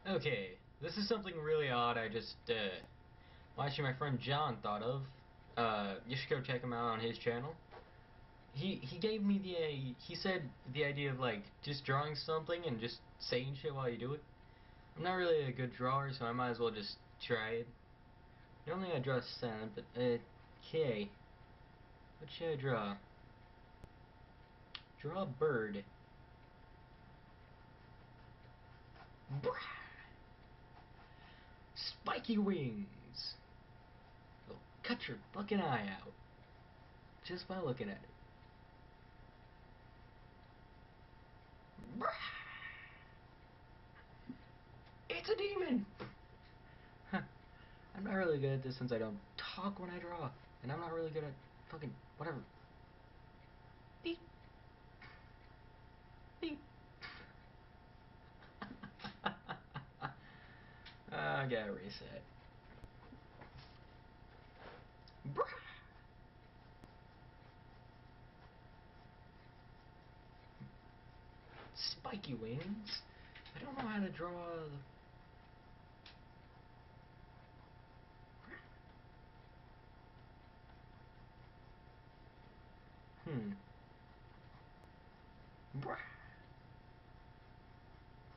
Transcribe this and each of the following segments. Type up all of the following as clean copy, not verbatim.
Okay, this is something really odd I just, well, actually my friend John thought of. You should go check him out on his channel. He gave me he said the idea of, like, just drawing something and just saying shit while you do it. I'm not really a good drawer, so I might as well just try it. Normally I draw sound, but, okay. What should I draw? Draw a bird. Spiky wings! It'll cut your fucking eye out. Just by looking at it. It's a demon! Huh. I'm not really good at this since I don't talk when I draw. And I'm not really good at fucking whatever. Beep. Beep. I gotta reset. Spiky wings? I don't know how to draw the...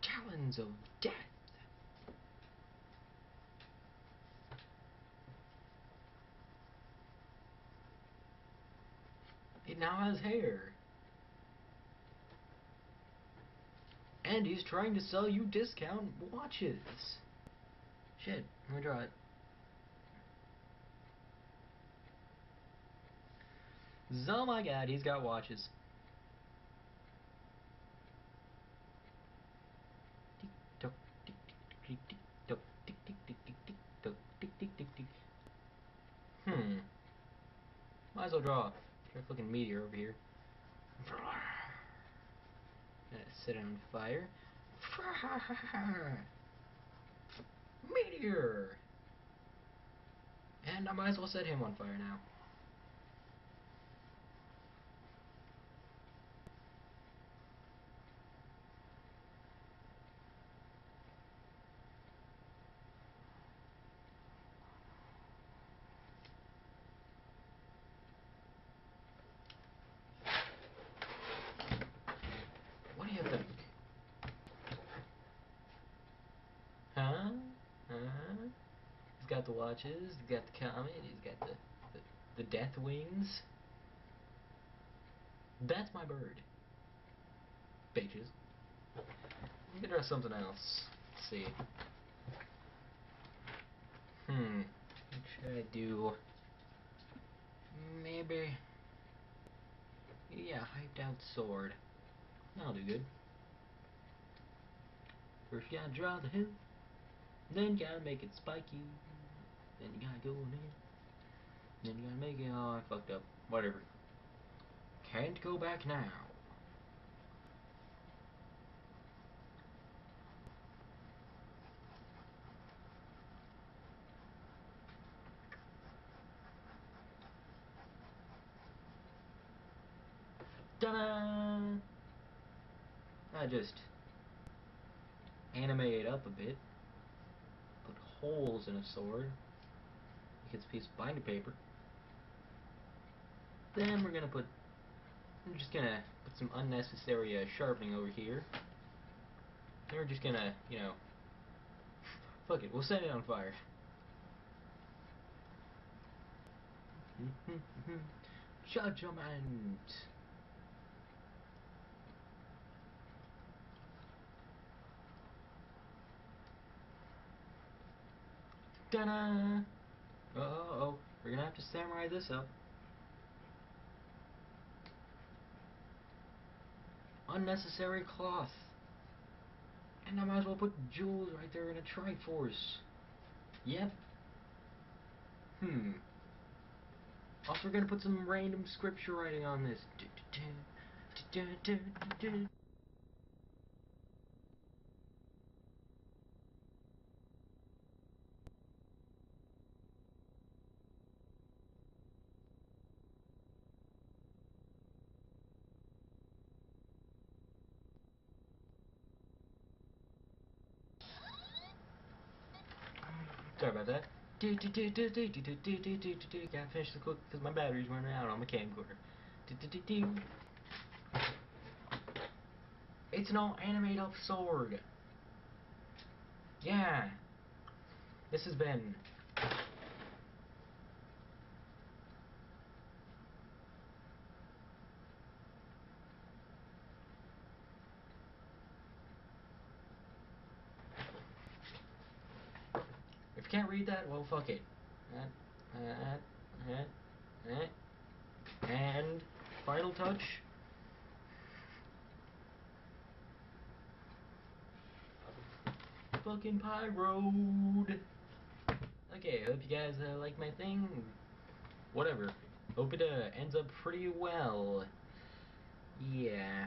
Talons of death. It now has hair. And he's trying to sell you discount watches. Shit, let me draw it. Oh my god, he's got watches. Might as well draw a fucking meteor over here. Set it on fire. Meteor! And I might as well set him on fire now. What do you think? Huh? Huh? He's got the watches, he's got the comet, he's got the death wings. That's my bird. Bitches. I'm gonna draw something else. Let's see. What should I do? Maybe... yeah, hyped out sword. That'll do good. First you gotta draw the hill. Then you gotta make it spiky. Then you gotta go in there. Then you gotta make it... oh, I fucked up. Whatever. Can't go back now. Ta-da! I just animate it up a bit. Put holes in a sword. It gets a piece of binder paper. Then we're gonna put... I'm just gonna put some unnecessary sharpening over here. Then we're just gonna, you know... fuck it, we'll set it on fire. Judgment! Ta-da! Uh-oh, we're gonna have to samurai this up. Unnecessary cloth. And I might as well put jewels right there in a Triforce. Yep. Also, we're gonna put some random scripture writing on this. Sorry about that. Gotta finish this quick because my battery's running out on my camcorder. It's an all animated up sword. Yeah. This has been if you can't read that, well, fuck it. And final touch. Fucking Pie Road. Okay, I hope you guys like my thing. Whatever. Hope it ends up pretty well. Yeah.